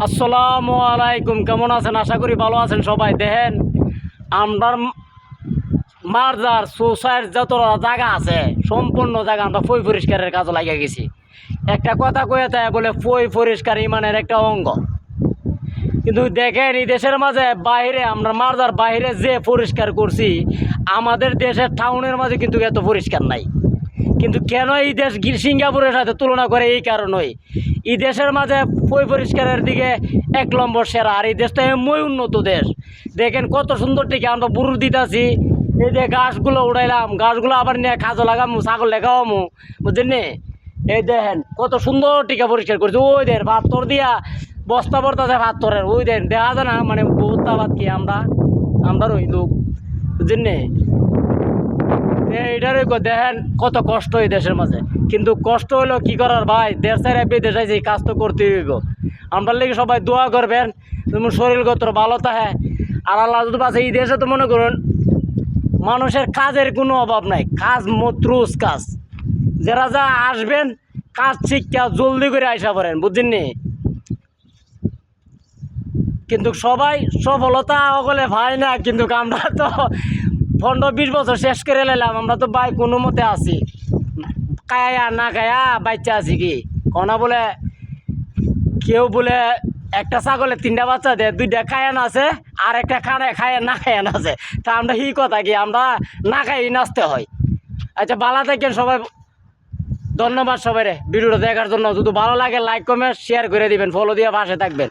আসসালামু আলাইকুম। কেমন আছেন? আশা করি ভালো আছেন সবাই। দেখেন আমরা মার্জার সোসাইটির যত জায়গা আছে সম্পূর্ণ জায়গা আমরা পই পরিষ্কারের কাজে লাগিয়ে গেছি। একটা কথা কয়ে তাই বলে পই পরিষ্কার ইমানের একটা অঙ্গ। কিন্তু দেখেন এই দেশের মাঝে বাইরে আমরা মার্জার বাইরে যে পরিষ্কার করছি, আমাদের দেশের টাউনের মাঝে কিন্তু এত পরিষ্কার নাই। কিন্তু কেন এই দেশ সিঙ্গাপুরের সাথে তুলনা করে? এই কারণেই এই দেশের মাঝে পই পরিষ্কারের দিকে 1 নম্বর সেরা। আর এই দেশটা এমনই উন্নত দেশ। দেখেন কত সুন্দর টিকে আমরা বুরুর দিতেছি। এই যে গাছগুলো উড়াইলাম, গাছগুলো আবার নিয়ে কাজও লাগামু, ছাগল লেখাওয়ামু, বুঝছেন নি? এই দেখেন কত সুন্দর টিকা পরিষ্কার করছে। ওই দেন ভাতর দিয়া বস্তা বর্তাছে ভাতরের, ওই দেন দেখা যায় না মানে বস্তা ভাত কি আমরা ওই লোক, বুঝছেন নি? এইটারই দেখেন কত কষ্ট এই দেশের মাঝে। কিন্তু কষ্ট হইলো কি করার ভাই, দেশ ছেড়ে বিদেশ আইছে, এই কাজ তো করতেই হইব। আমরা লেগে সবাই দোয়া করবেন তোমার শরীরগত ভালো থাকে। আর আল্লাহ যদি পাচ্ছে এই দেশে তো মনে করুন মানুষের কাজের কোনো অভাব নাই, কাজ মত্রুস কাজ। যারা যা আসবেন কাজ শিক্ষা জলদি করে আইসা পড়েন, বুঝছেন নি? কিন্তু সবাই সফলতা সকলে ভাই না, কিন্তু আমরা তো 15-20 বছর শেষ করে নিলাম। আমরা তো ভাই কোনো মতে আছি, খায়া না খায়া বাচ্চা আছি কি কনা বলে। কেউ বলে একটা ছাগলে 3টা বাচ্চা দেয়, 2টা খায়ান আছে আর একটা খায় না খায়ান আছে। তা আমরা এই কথা কি আমরা না খাই নাচতে হয়? আচ্ছা ভালো থাকেন সবাই, ধন্যবাদ সবাই ভিডিওটা দেখার জন্য। যদি ভালো লাগে লাইক কমেন্ট শেয়ার করে দিবেন, ফলো দিয়ে পাশে থাকবেন।